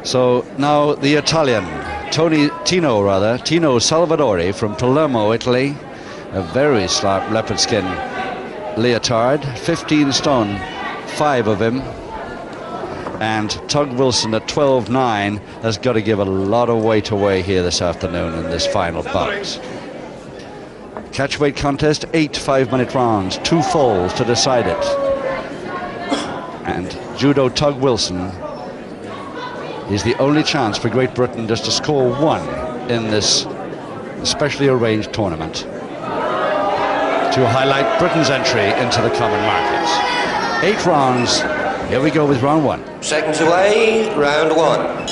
So now the Italian, Tino Salvadori from Palermo, Italy. A very sharp leopard skin leotard, 15 stone, 5 of him. And Tug Wilson at 12.9 has got to give a lot of weight away here this afternoon in this final bout. Catchweight contest, 8 5-minute rounds, 2 falls to decide it. And Judo Tug Wilson is the only chance for Great Britain just to score 1 in this specially arranged tournament to highlight Britain's entry into the common markets. 8 rounds. Here we go with round 1. Seconds away, round 1.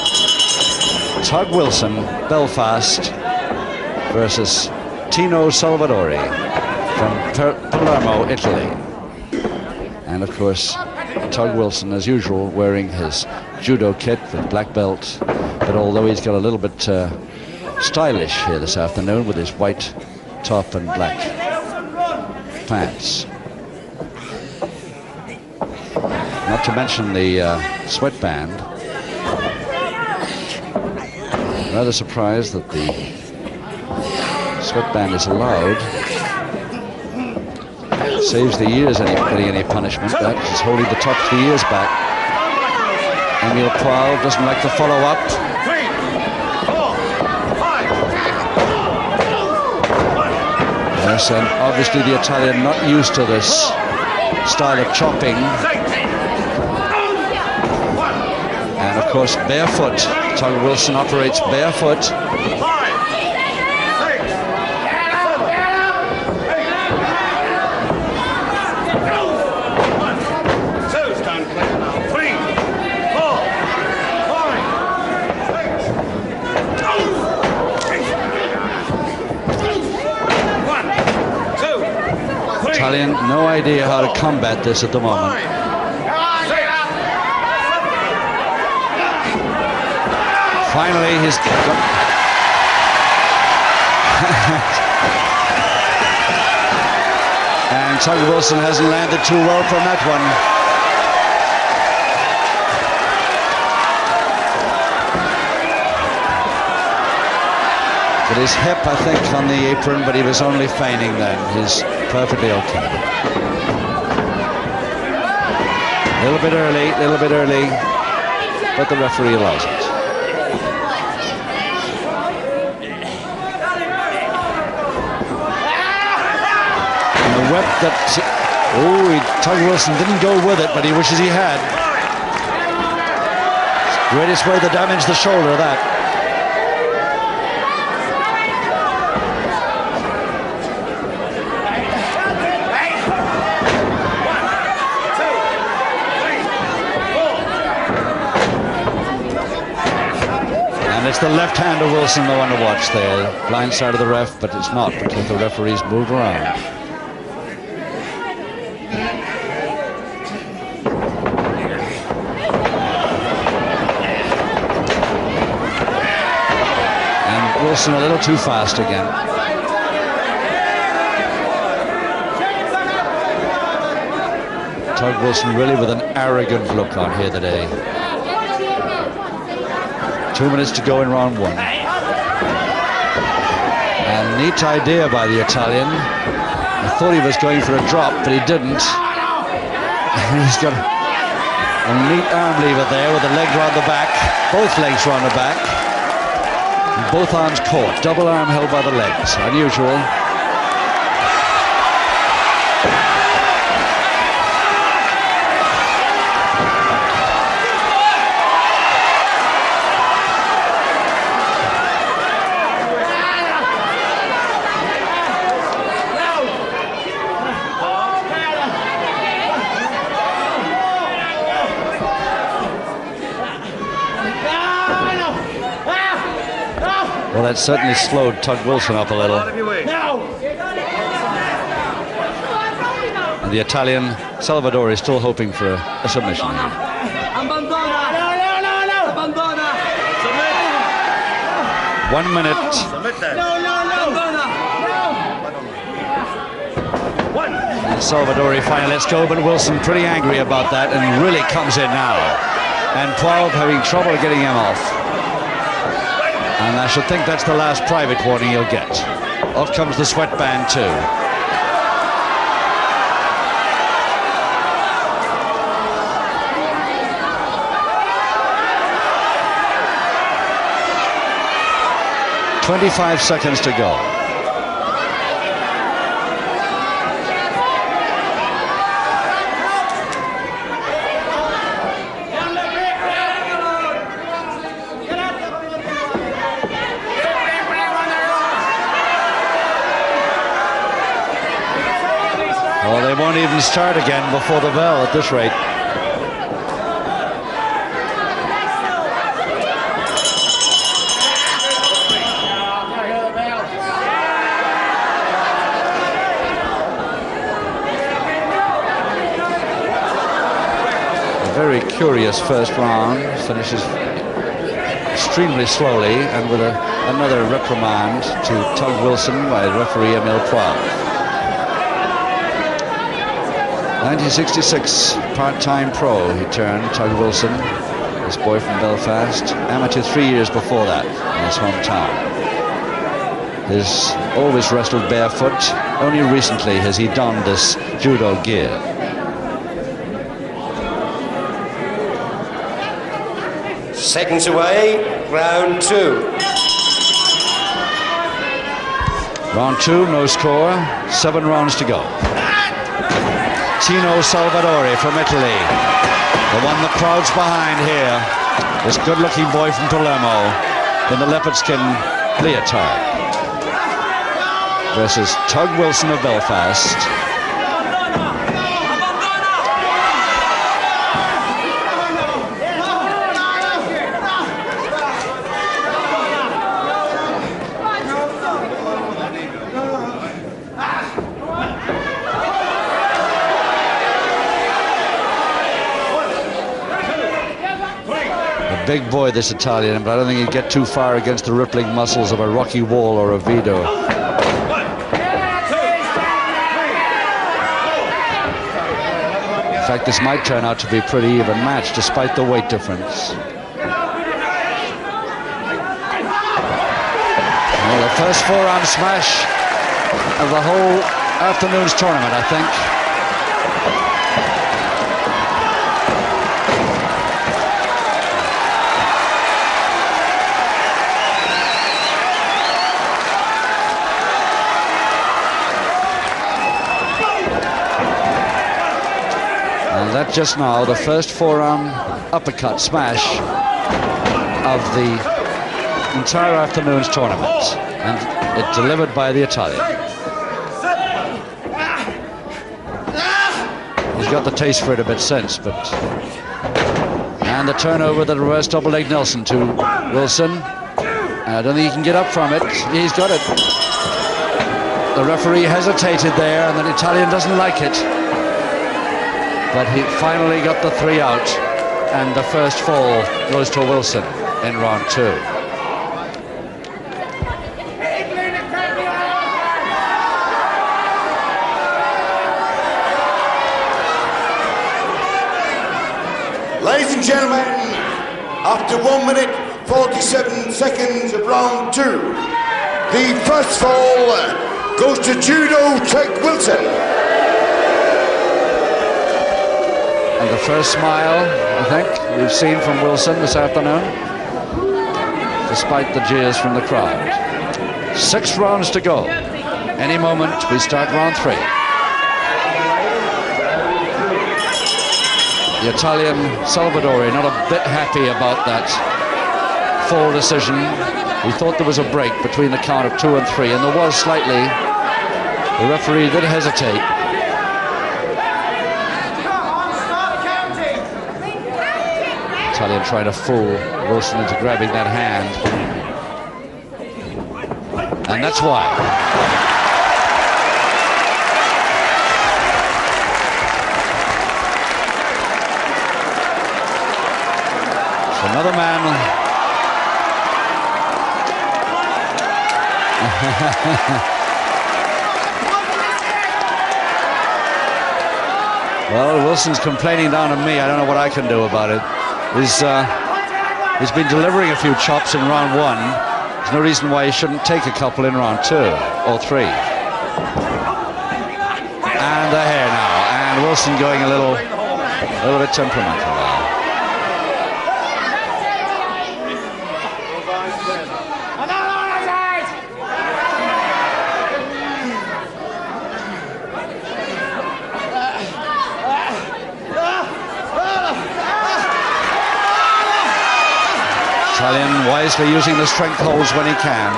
Tug Wilson, Belfast, versus Tino Salvadori from Palermo, Italy. And of course, Tug Wilson, as usual, wearing his judo kit with black belt, but although he's got a little bit stylish here this afternoon with his white top and black pants. Not to mention the sweatband. Rather surprised that the sweatband is allowed. Saves the ears any punishment. That is holding the tops of the ears back. Emil Paul doesn't like to follow up. Yes, and obviously the Italian not used to this style of chopping. And of course, barefoot. Tug Wilson operates barefoot. Italian, no idea how to combat this at the moment. Finally, he's and Tug Wilson hasn't landed too well from that one. With his hip, I think, on the apron, but he was only feigning then. He's perfectly okay. A little bit early, but the referee allows it. And the whip that... Tug Wilson didn't go with it, but he wishes he had. Greatest way to damage the shoulder, that. It's the left-hander Wilson, the one to watch there. Blind side of the ref, but it's not because the referees move around. And Wilson a little too fast again. Tug Wilson really with an arrogant look on here today. 2 minutes to go in round 1. And neat idea by the Italian. I thought he was going for a drop, but he didn't. And he's got a neat arm lever there with the leg round the back. Both legs round the back. And both arms caught. Double arm held by the legs. Unusual. Well, that certainly slowed Tug Wilson up a little. And the Italian, Salvadori, is still hoping for a submission. 1 minute. And Salvadori finally lets go, but Wilson pretty angry about that and really comes in now. and Poivre having trouble getting him off. And I should think that's the last private warning he'll get. Off comes the sweatband too. "25 seconds to go." Well, they won't even start again before the bell at this rate. A very curious first round. Finishes extremely slowly and with another reprimand to Tug Wilson by referee Emile Poivre. 1966, part-time pro he turned, Tug Wilson, this boy from Belfast, amateur 3 years before that in his hometown. He's always wrestled barefoot, only recently has he donned this judo gear. Seconds away, round 2. Round 2, no score, 7 rounds to go. Tino Salvadori from Italy, the one the crowd's behind here. This good-looking boy from Palermo in the leopard skin leotard versus Tug Wilson of Belfast. Big boy, this Italian, but I don't think he'd get too far against the rippling muscles of a Rocky Wall or a Vito. In fact, this might turn out to be a pretty even match, despite the weight difference. Well, the first four-round smash of the whole afternoon's tournament, I think. That just now, the first four-arm uppercut smash of the entire afternoon's tournament, and it delivered by the Italian. He's got the taste for it a bit since, but... And the turnover, the reverse double leg Nelson to Wilson. I don't think he can get up from it. He's got it. The referee hesitated there, and the Italian doesn't like it. But he finally got the 3 out, and the first fall goes to Wilson in round 2. Ladies and gentlemen, after 1 minute 47 seconds of round 2, the first fall goes to Judo Tug Wilson. And the first smile, I think, we've seen from Wilson this afternoon, despite the jeers from the crowd. 6 rounds to go. Any moment, we start round 3. The Italian Salvadori not a bit happy about that fall decision. He thought there was a break between the count of 2 and 3, and there was slightly. The referee did hesitate. Italian trying to fool Wilson into grabbing that hand. And that's why. So another man. Well, Wilson's complaining down to me. I don't know what I can do about it. He's been delivering a few chops in round 1. There's no reason why he shouldn't take a couple in round 2 or 3. And the hair now, and Wilson going a little bit temperamental now. Italian wisely using the strength holds when he can.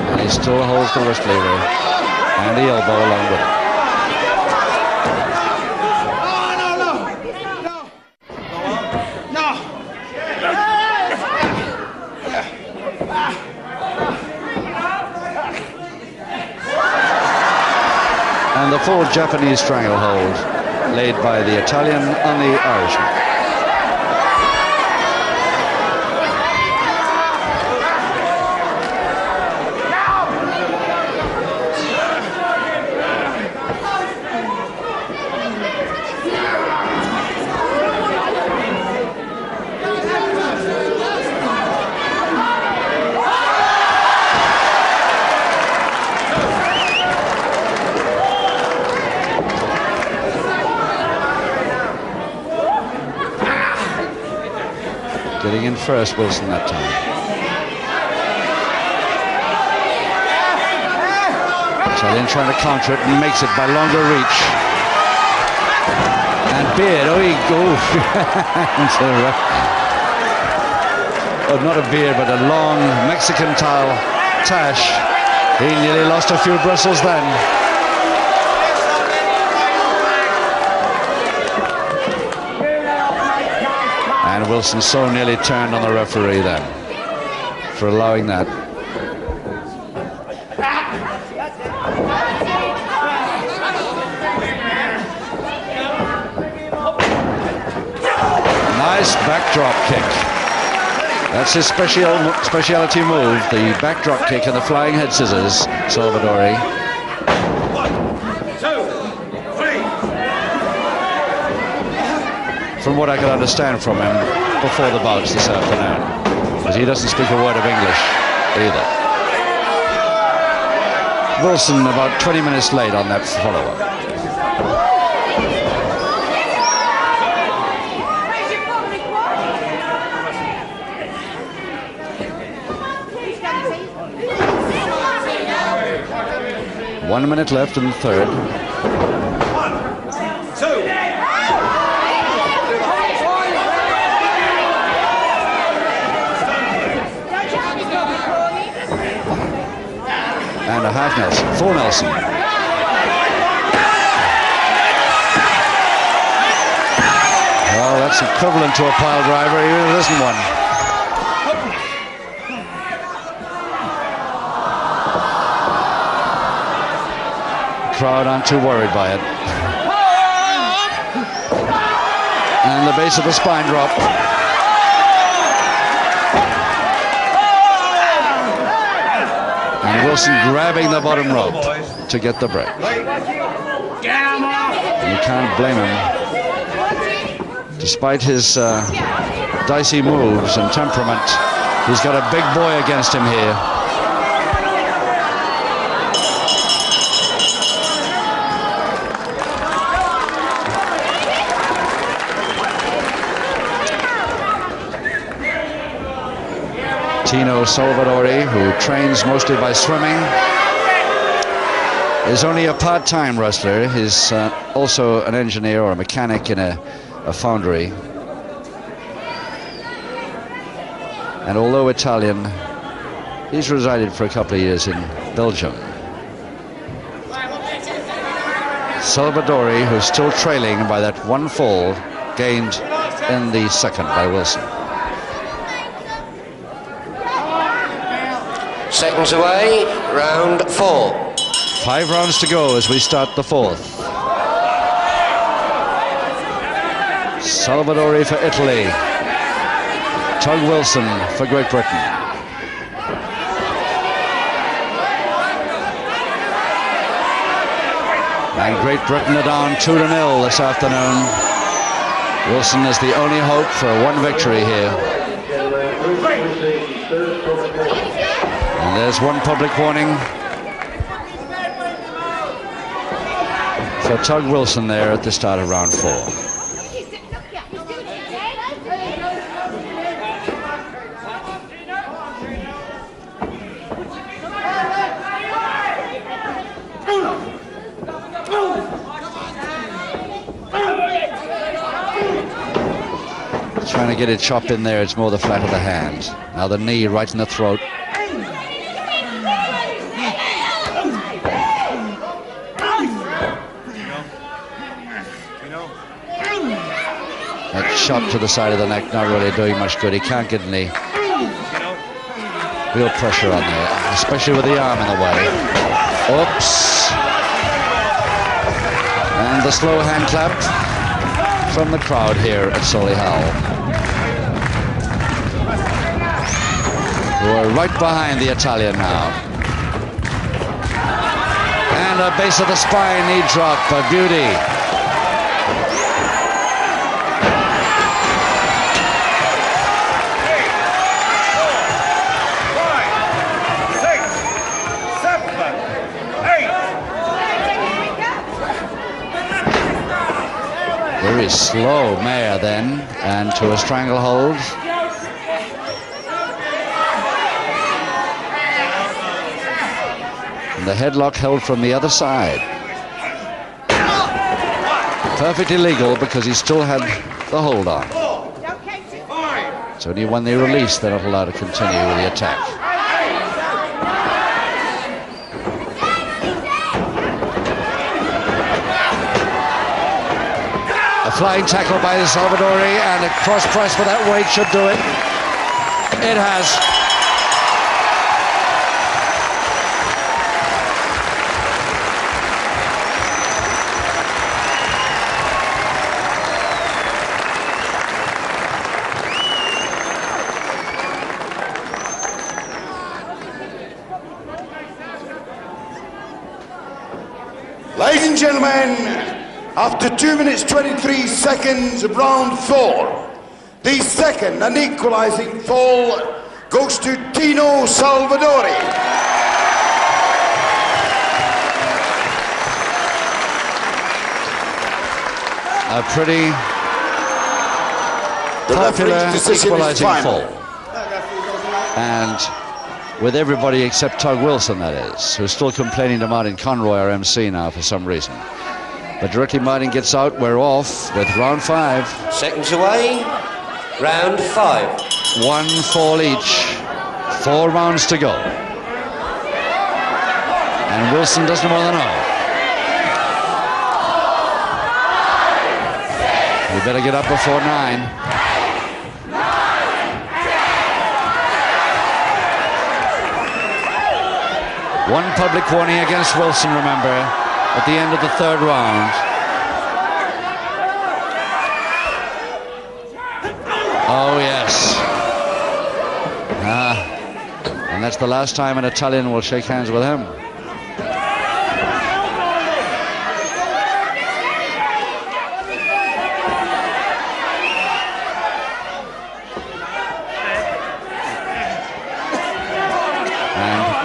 And he still holds the wrist lever and the elbow along with it. And the full Japanese stranglehold laid by the Italian on the Irishman. Getting in first, Wilson, that time. Italian trying to counter it, and he makes it by longer reach. And Beard, oh, not a beard, but a long Mexican towel tash. He nearly lost a few bristles then. And Wilson so nearly turned on the referee then for allowing that. Nice backdrop kick. That's his specialty move, the backdrop kick and the flying head scissors, Salvadori. 1, 2, 3. From what I could understand from him before the bouts this afternoon, because he doesn't speak a word of English either. Wilson about 20 minutes late on that follow-up. One minute left in the third. 1, 2. And a half Nelson, full Nelson. Well, that's equivalent to a pile driver, even if it isn't one. Crowd aren't too worried by it. And the base of the spine drop. And Wilson grabbing the bottom rope to get the break. You can't blame him. Despite his dicey moves and temperament, he's got a big boy against him here. Tino Salvadori, who trains mostly by swimming, is only a part-time wrestler. He's also an engineer or a mechanic in a foundry. And although Italian, he's resided for a couple of years in Belgium. Salvadori, who's still trailing by that one fall gained in the second by Wilson. Seconds away, round 4. 5 rounds to go as we start the 4th. Salvadori for Italy. Tug Wilson for Great Britain. And Great Britain are down 2-0 this afternoon. Wilson is the only hope for one victory here. And there's one public warning for Tug Wilson there at the start of round 4. Trying to get it chopped in there, it's more the flat of the hand. Now the knee right in the throat. That shot to the side of the neck, not really doing much good. He can't get any real pressure on there, especially with the arm in the way. Oops. And the slow hand clap from the crowd here at Solihull, who are right behind the Italian now. And a base of the spine knee drop, a beauty. Very slow mare then, and to a stranglehold. And the headlock held from the other side. Perfectly legal because he still had the hold on. It's only when they release they're not allowed to continue with the attack. A flying tackle by Salvadori, and a cross press for that weight should do it. It has. Ladies and gentlemen, after 2 minutes 23 seconds of round 4, the second and equalising fall goes to Tino Salvadori. A pretty popular equalising fall. And with everybody except Tug Wilson, that is, who's still complaining to Martin Conroy, our MC now, for some reason. But directly Martin gets out, we're off with round 5. Seconds away, round 5. 1 fall each, 4 rounds to go. And Wilson doesn't want to know. You better get up before 9. One public warning against Wilson, remember, at the end of the 3rd round. Oh, yes. And that's the last time an Italian will shake hands with him.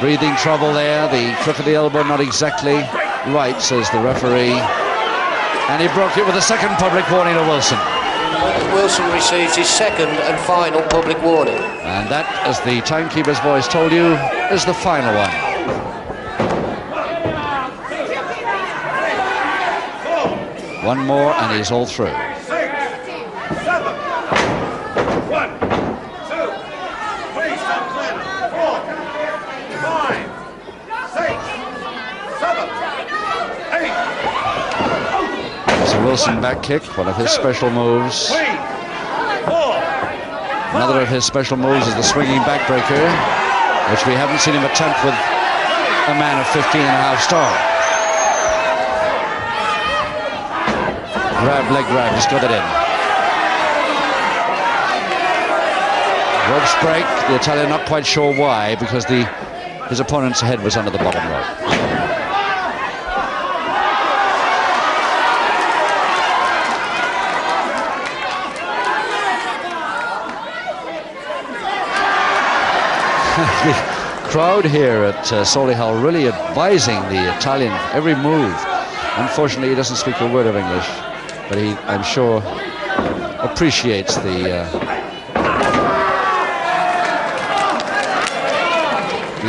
Breathing trouble there, the crook of the elbow not exactly right, says the referee. And he broke it with a second public warning to Wilson. Wilson receives his second and final public warning. And that, as the timekeeper's voice told you, is the final one. One more and he's all through. 6, 7, 1, 2, 3, 4, 5, 6, 7, 8. It's a Wilson back kick, one of his special moves. 3, 4. Another of his special moves is the swinging backbreaker, which we haven't seen him attempt with a man of 15.5 stone. leg grab, just got it in. Ropes break, the Italian not quite sure why, because his opponent's head was under the bottom rope. The crowd here at Solihull really advising the Italian every move. Unfortunately, he doesn't speak a word of English, but he, I'm sure, appreciates the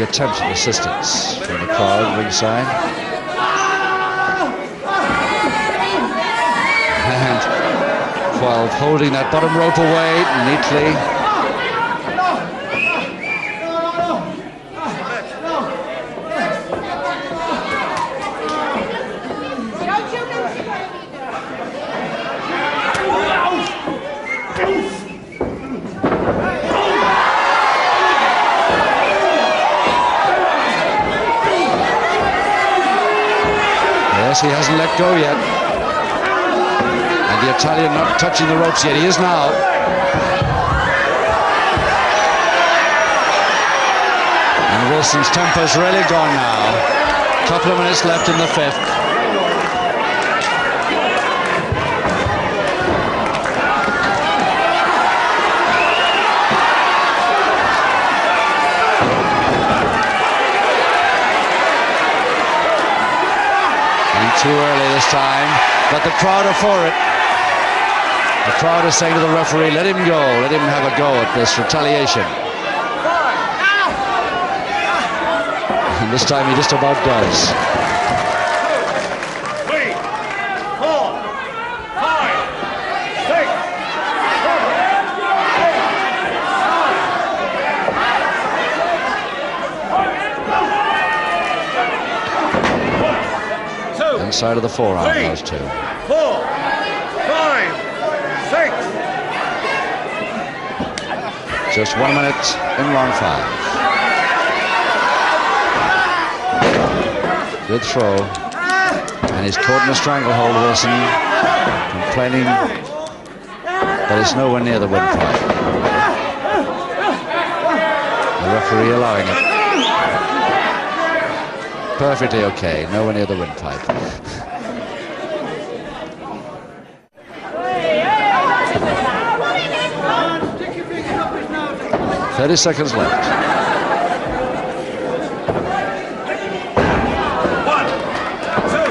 attempt at assistance from the crowd ringside. And 12 holding that bottom rope away neatly. He hasn't let go yet. And the Italian not touching the ropes yet. He is now. And Wilson's temper's really gone now. Couple of minutes left in the fifth. Too early this time, but the crowd are for it. The crowd is saying to the referee, let him go, let him have a go at this retaliation. And this time he just about does. 3, 4, 5, 6, 7, 2, Inside of the forearm, 3, those two. 4, 5, 6. Just 1 minute in round 5. Good throw. And he's caught in a stranglehold, Wilson, complaining that it's nowhere near the win fight. The referee allowing it. Perfectly okay, nowhere near the windpipe. 30 seconds left. 1, 2, 3.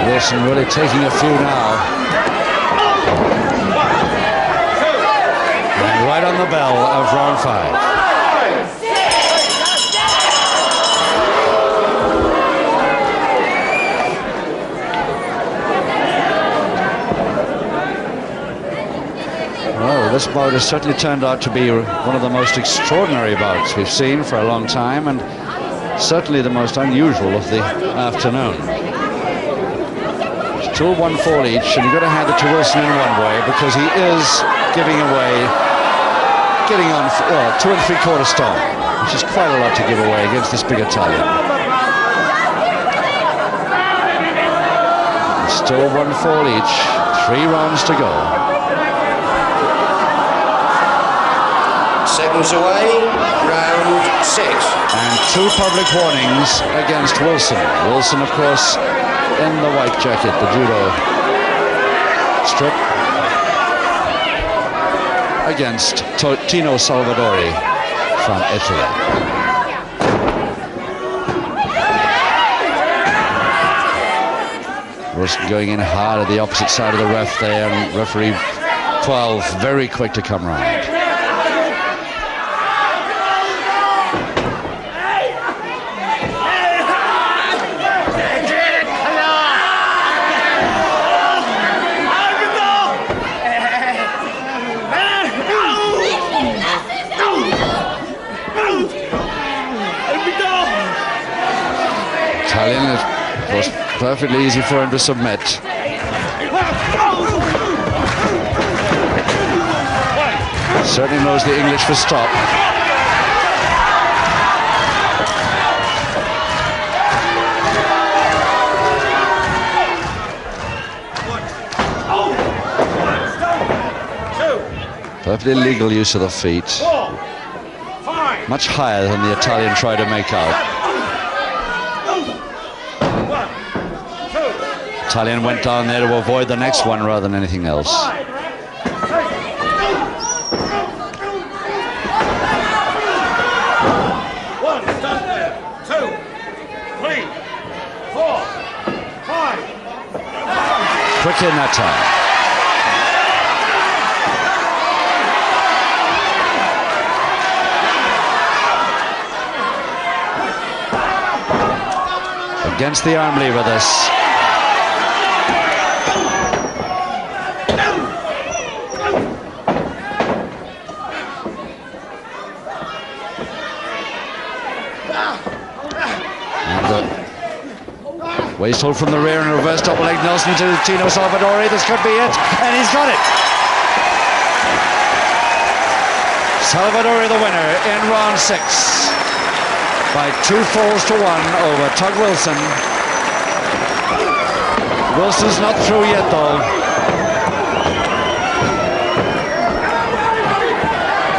Wilson really taking a few now. And right on the bell of round 5. Well, this bout has certainly turned out to be one of the most extraordinary bouts we've seen for a long time, and certainly the most unusual of the afternoon. It's 2-1 fall each, and you've got to hand it to Wilson in one way, because he is getting on 2 3/4 stone, which is quite a lot to give away against this big Italian. It's still 1 fall each, 3 rounds to go. Seconds away, round 6. And 2 public warnings against Wilson. Wilson, of course, in the white jacket, the judo strip, against Tino Salvadori from Italy. Wilson going in hard at the opposite side of the ref there, and referee 12 very quick to come round. Italian, it was perfectly easy for him to submit. Certainly knows the English for stop. Perfectly legal use of the feet. 4, 5. Much higher than the Italian tried to make out. 1, 2. Italian went down there to avoid the next one rather than anything else. 5, 6. 1, stop there. 2, 3, 4, 5. Quick in that time. Against the arm lever, this. And waist hold from the rear and reverse double leg Nelson to Tino Salvadori. This could be it, and he's got it. Salvadori the winner in round 6. By 2 falls to 1 over Tug Wilson. Wilson's not through yet, though.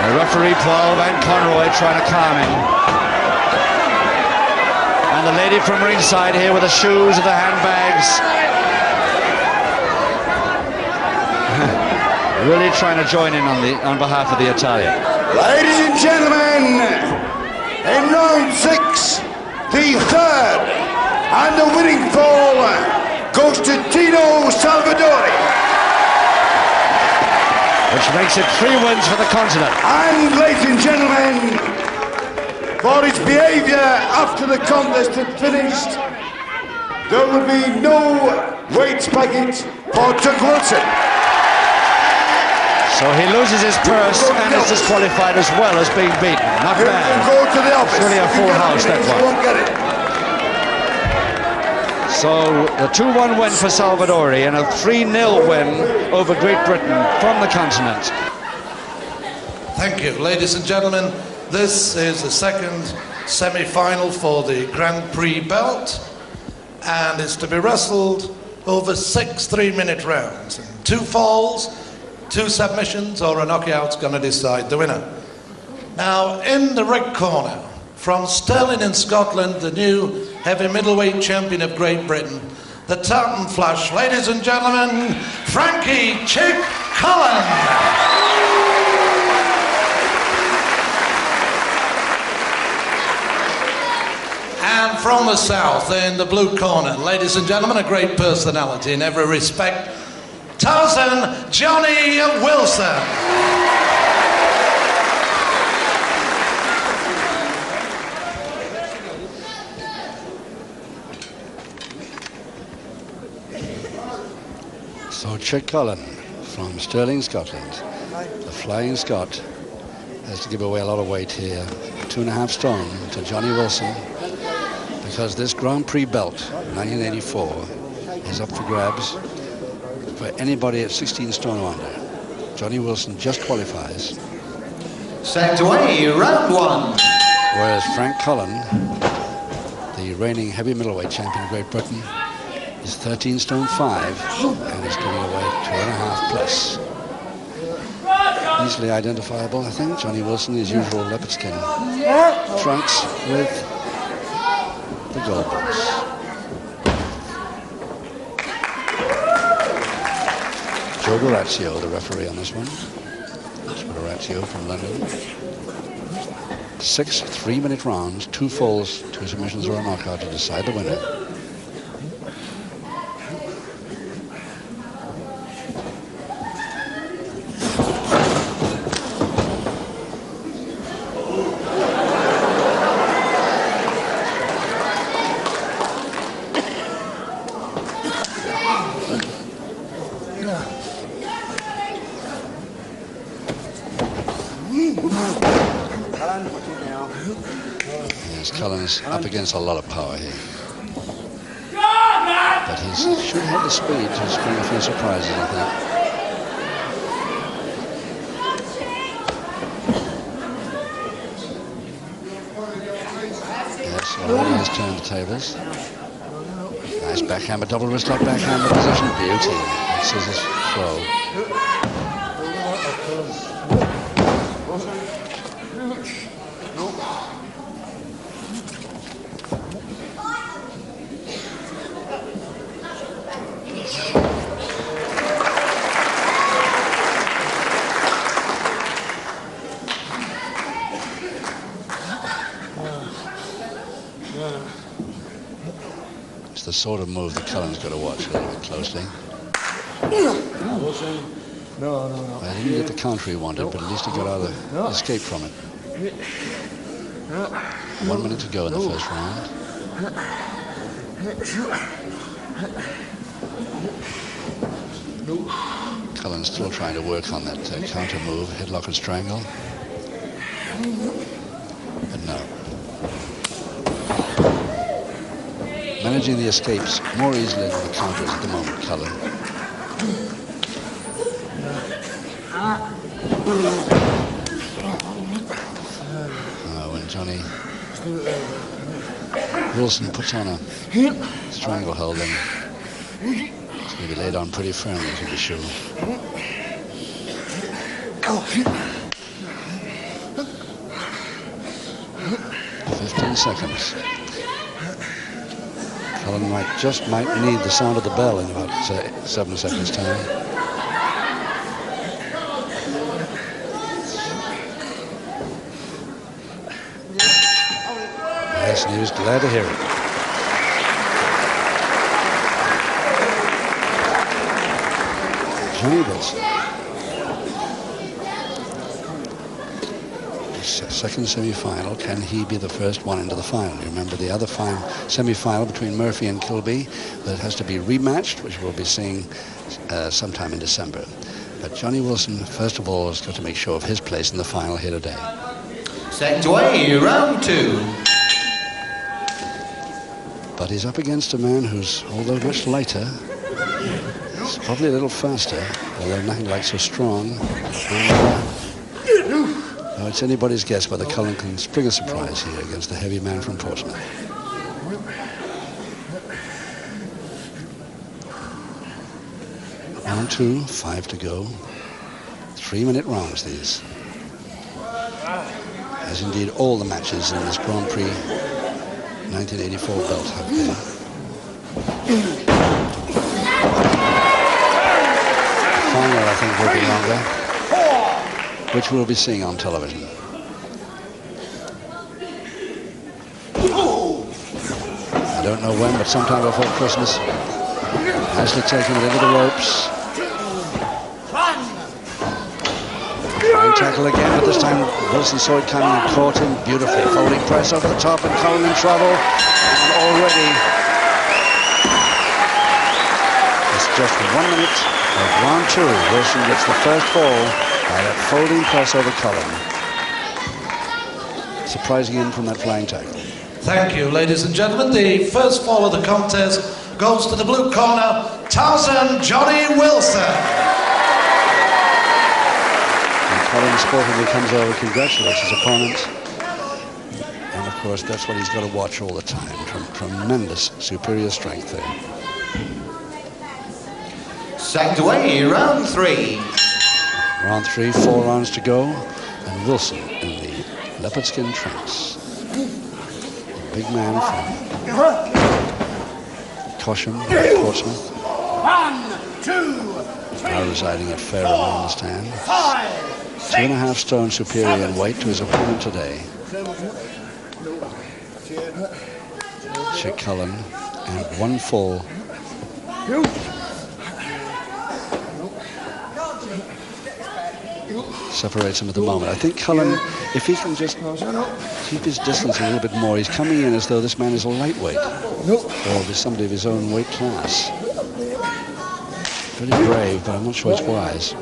The referee, Paul Van Conroy, trying to calm him. And the lady from ringside here with the shoes and the handbags. Really trying to join in on behalf of the Italian. Ladies and gentlemen, in round 6, the third and the winning fall goes to Tino Salvadori. Which makes it 3 wins for the continent. And ladies and gentlemen, for his behaviour after the contest had finished, there will be no weights packet for Tug Wilson. So he loses his purse and is disqualified as well as being beaten. Not He'll bad. go to the office. It's really a full house, that He one. won't get it. So the 2-1 win for Salvadori and a 3-0 win over Great Britain from the continent. Thank you, ladies and gentlemen. This is the second semi-final for the Grand Prix belt, and it's to be wrestled over 6 3-minute rounds. 2 falls, 2 submissions, or a knockout's going to decide the winner. Now, in the red corner, from Stirling in Scotland, the new heavy middleweight champion of Great Britain, the Tartan Flush, ladies and gentlemen, Frankie Chick Cullen. And from the south, in the blue corner, ladies and gentlemen, a great personality in every respect, Tarzan Johnny Wilson. So Chick Cullen from Stirling, Scotland, the Flying Scot, has to give away a lot of weight here. 2.5 stone to Johnny Wilson, because this Grand Prix belt, 1984, is up for grabs for anybody at 16 stone or under. Johnny Wilson just qualifies. Set away, round 1. Whereas Frank Cullen, the reigning heavy middleweight champion of Great Britain, is 13 stone 5 and is giving away 2.5 plus. Easily identifiable, I think. Johnny Wilson, his usual leopard skin trunks with the gold boots. Joe Dorazio, the referee on this one. Joe Dorazio from London. 6 3-minute rounds, 2 falls, 2 submissions or a knockout to decide the winner. Yes, Cullen is up against a lot of power here. But he should have the speed to spring a few surprises, I think. has turned the tables. Nice backhammer, double wrist lock backhammer position. Beauty. Scissors throw. It's the sort of move that Cullen's got to watch a little bit closely. Well, he didn't get the counter he wanted, but at least he got out of the escape from it. 1 minute to go in the first round. Cullen's still trying to work on that counter move, headlock and strangle. But no. Managing the escapes more easily than the counters at the moment, Cullen. When Johnny Wilson puts on a stranglehold, then it's going to be laid on pretty firmly, to be sure. 15 seconds. Cullen might need the sound of the bell in about 7 seconds' time. Yes, and he was glad to hear it. Johnny Wilson. Second semi-final. Can he be the first one into the final? You remember the other semi-final between Murphy and Kilby, but it has to be rematched, which we'll be seeing sometime in December. But Johnny Wilson, first of all, has got to make sure of his place in the final here today. Second away, round 2. But he's up against a man who's, although much lighter, is probably a little faster, although nothing like so strong. And, it's anybody's guess whether Cullen can spring a surprise here against the heavy man from Portsmouth. Round 2, 5 to go. 3-minute rounds, these. As indeed all the matches in this Grand Prix 1984 belt have been. The final, I think, will be longer, which we'll be seeing on television. I don't know when, but sometime before Christmas. Nicely taking it into the ropes. Fine tackle again, but this time Wilson saw it coming and caught him beautifully. Folding press over the top and Cullen in trouble. And already it's just 1 minute of round 2. Wilson gets the first fall by that folding press over Cullen. Surprising him from that flying tackle. Thank you, ladies and gentlemen. The first fall of the contest goes to the blue corner, Tarzan Johnny Wilson. Cullen sportively comes over, congratulates his opponent. And of course, that's what he's got to watch all the time. Tremendous superior strength there. Second away, round 3. Round 3, 4 rounds to go. And Wilson in the leopard skin trunks. The big man from Cosham, Portsmouth. 1, 2, 3. Now residing at Fairham, I understand. 2.5 stone superior in weight to his opponent today. Chick Cullen, and 1 fall. Separates him at the moment. I think Cullen, if he can just keep his distance a little bit more, he's coming in as though this man is a lightweight, or is somebody of his own weight class. Very brave, but I'm not sure it's wise.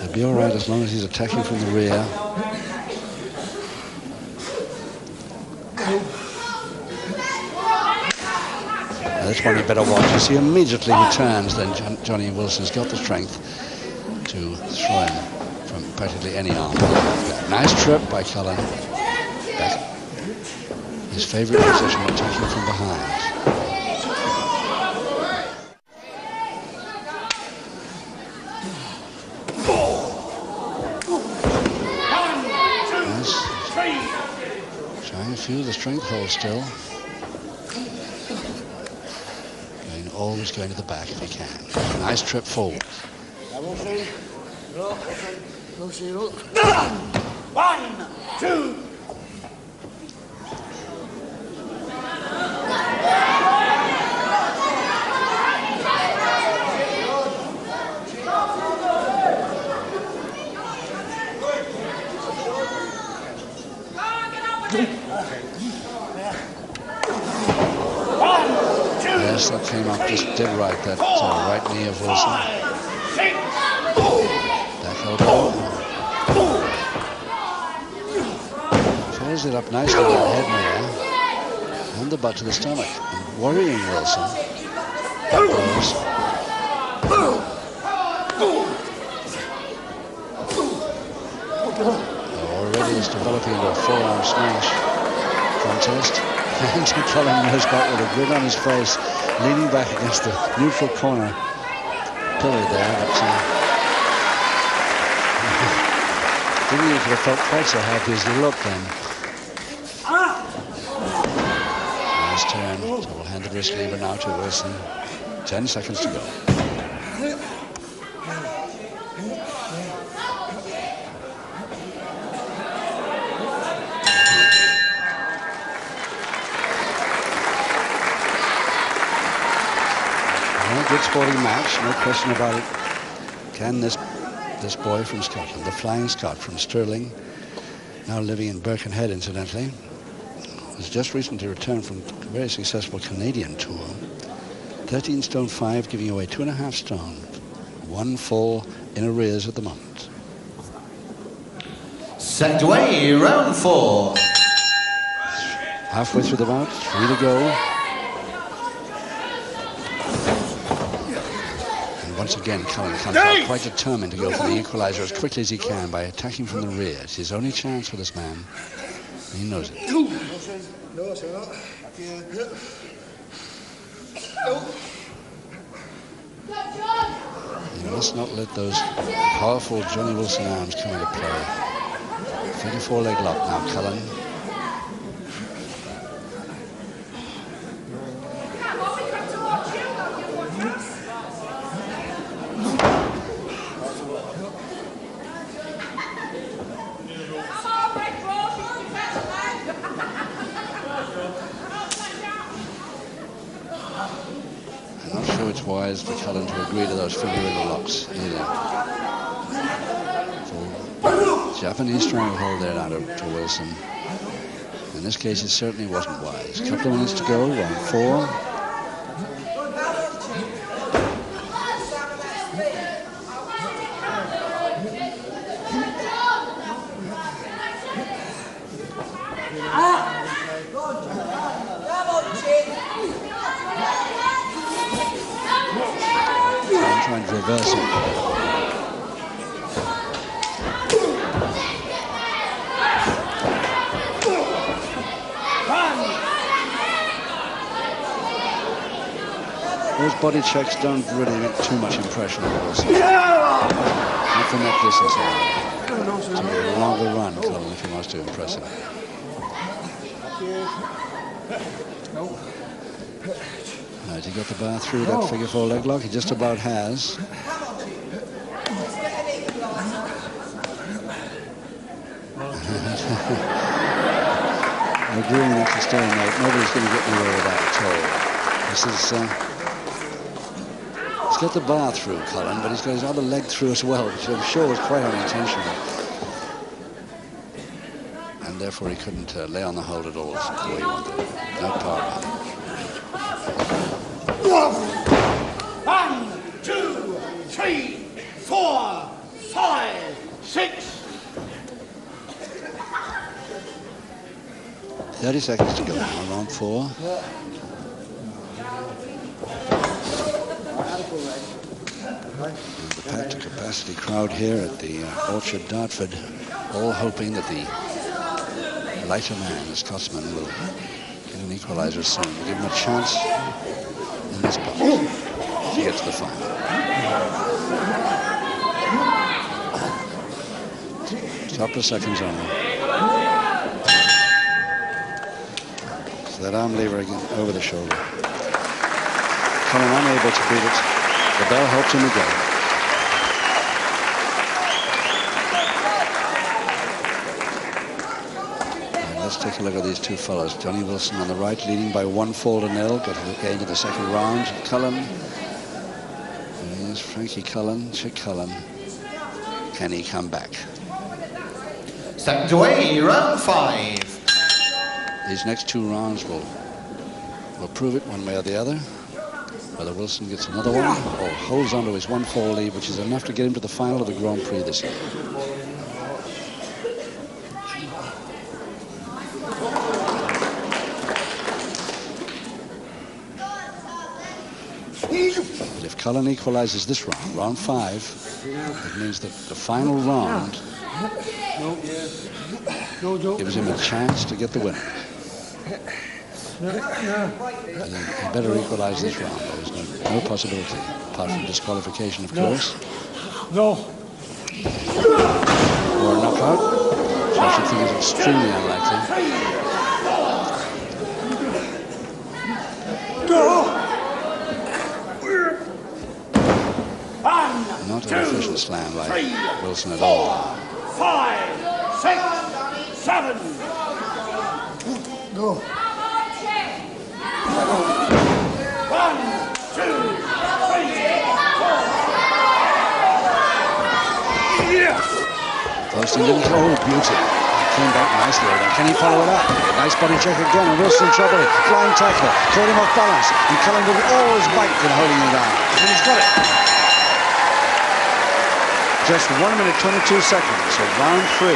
He'll be all right as long as he's attacking from the rear. That's one you better watch. You see immediately he turns, then Johnny Wilson's got the strength to to throw him from practically any arm. Nice trip by Cullen. Back. His favourite position, attacking from behind. Trying to feel the strength hold still. Always going to the back if he can. Nice trip forward. 1, 2. Yes, that came up just dead right, that right knee of Wilson. Back elbow. Follows it up nicely with that head there. And the butt to the stomach. And worrying Wilson. Already it's developing into a forearm smash contest. And Cullen goes back with a grin on his face, leaning back against the neutral corner pillar there. But didn't he could have felt quite so happy as he looked then. Nice turn. Double-handed wrist lever now to Wilson. 10 seconds to go. Good sporting match, no question about it. Can this boy from Scotland, the Flying Scot from Stirling, now living in Birkenhead incidentally, has just recently returned from a very successful Canadian tour. 13 stone 5, giving away 2.5 stone. 1 fall in arrears at the moment. Second away, round 4. Halfway through the bout, 3 to go. Once again, Cullen comes out quite determined to go for the equalizer as quickly as he can by attacking from the rear. It's his only chance for this man. He knows it. You must not let those powerful Johnny Wilson arms come into play. 34 leg lock now, Cullen. Wise for Cullen to agree to those finger locks either. So, Japanese stranglehold there now to Wilson. In this case, it certainly wasn't wise. A couple of minutes to go, round 4. Trying to reverse it. Those body checks don't really make too much impression on Wilson. Not from that distance. It's a longer run, Cullen, if he wants to impress him. Right, he got the bar through that figure 4 leg lock. He just about has. Agreeing that's a stalemate. Nobody's going to get anywhere with that at all. This is. He's got the bar through, Cullen, but he's got his other leg through as well, which I'm sure was quite unintentional. And therefore he couldn't lay on the hold at all the way he wanted. No power about it. 1, 2, 3, 4, 5, 6. 30 seconds to go on round 4. The packed capacity crowd here at the Orchard Dartford, all hoping that the lighter man, the Scotsman, will get an equaliser soon. We'll give him a chance in this bout to get to the final. Couple of seconds only. So that arm lever again over the shoulder. Cullen unable to beat it. The bell helped him again. And let's take a look at these two fellows. Johnny Wilson on the right, leading by 1-0. Got again to the second round. Cullen. Here's Frankie Cullen. Chick Cullen. Can he come back? Stepped away, round 5. These next 2 rounds will prove it one way or the other. Whether Wilson gets another one or holds on to his 1-4 lead, which is enough to get him to the final of the Grand Prix this year. But if Cullen equalizes this round, round 5, it means that the final round gives him a chance to get the winner. And he better equalize this round. There's no possibility, apart from disqualification, of course. No. Or a knockout, which I should think is extremely unlikely. Not an efficient slam by Wilson at all. 5, 6, 7. Go. 1, 2, 3, 4. Wilson didn't. Oh, beauty. Came back nicely. Can he follow it up? Nice body check again. And Wilson trouble it. Flying tackle. Caught him off balance. And Cullen with all his might in holding him down. And he's got it. Just 1 minute, 22 seconds. So round 3.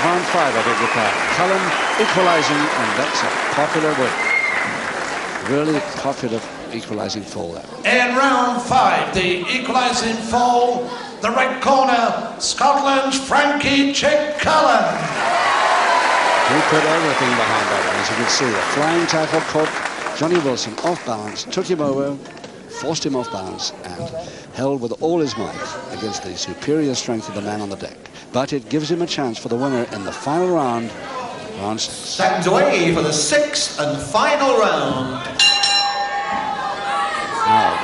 Round 5, I beg your pardon. Cullen equalizing, and that's a popular win. Really popular equalizing fall there. In round 5, the equalising fall, the red corner, Scotland's Frankie Chick Cullen. He put everything behind that one, as you can see. A flying tackle caught Johnny Wilson off balance, took him over, forced him off balance, and held with all his might against the superior strength of the man on the deck. But it gives him a chance for the winner in the final round, round 6. Stepped away for the 6th and final round. Now,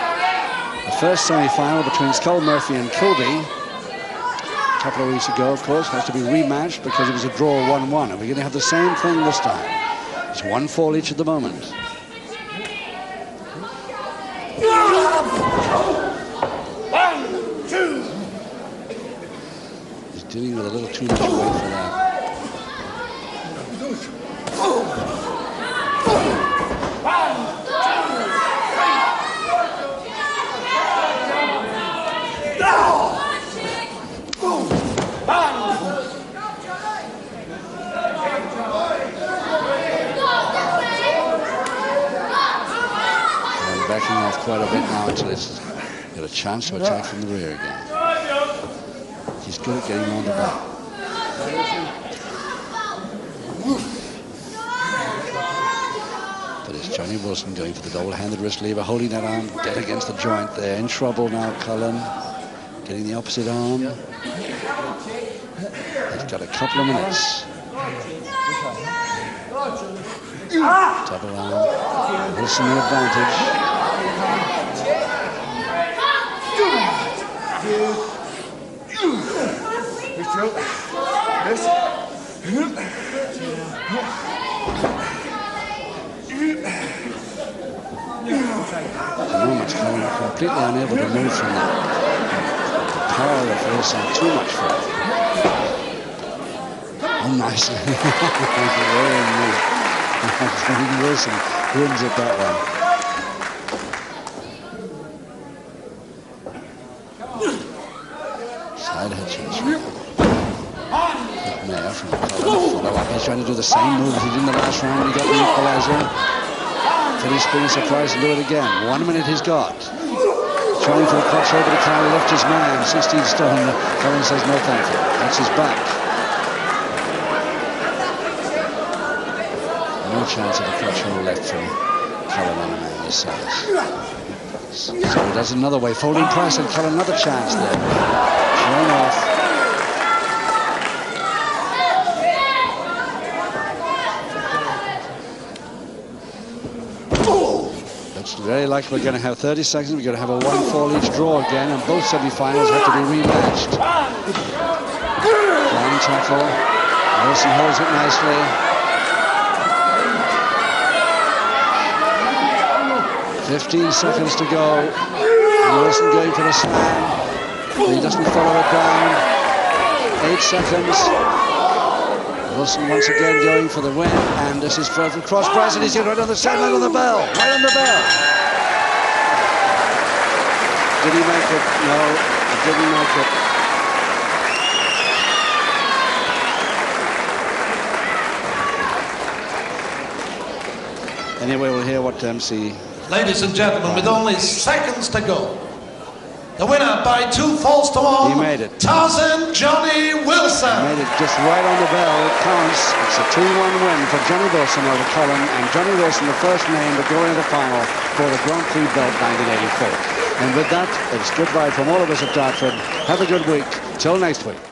the first semi-final between Skull Murphy and Kilby a couple of weeks ago, of course, has to be rematched because it was a draw 1-1, and we're going to have the same thing this time. It's 1-4 each at the moment. 1, 2. He's dealing with a little too much weight for that. Backing off quite a bit now until it's got a chance to attack from the rear again. He's good at getting on the back. But it's Johnny Wilson going for the double-handed wrist lever, holding that arm dead against the joint there. In trouble now, Cullen. Getting the opposite arm. He's got a couple of minutes. Double arm. Wilson the advantage. At the moment, Cullen completely unable to move from that. The power of Wilson too much for him. Oh, nice. Wilson wins it that one. Side hitches. Mayer from Cullen. Follow up. He's trying to do the same move as he did in the last round. He got the equalizer. Till he spins surprise and do it again. 1 minute he's got. Trying for a crossover to try and lift his man, 16 stone. Cullen says no thank you. That's his back. No chance of a crossover left from Cullen on a man his size. So he does another way, folding press, and Cullen another chance there. Thrown off. Looks very like we're going to have 30 seconds. We're going to have a 1-4 each draw again, and both semi-finals have to be rematched. Flying tackle. Wilson holds it nicely. 15 seconds to go. Wilson going for the slam. He doesn't follow it down. 8 seconds. Wilson once again going for the win, and this is for cross price, and he's right on the sideline on the bell. Right on the bell. Did he make it? No, he didn't make it. Anyway, we'll hear what MC... Ladies and gentlemen, with only seconds to go, the winner by 2 falls to 1. He made it. Tarzan Johnny Wilson. He made it just right on the bell. It counts. It's a 2-1 win for Johnny Wilson over Cullen, and Johnny Wilson, the first name to go into the final for the Grand Prix belt 1984. And with that, it's goodbye from all of us at Dartford. Have a good week. Till next week.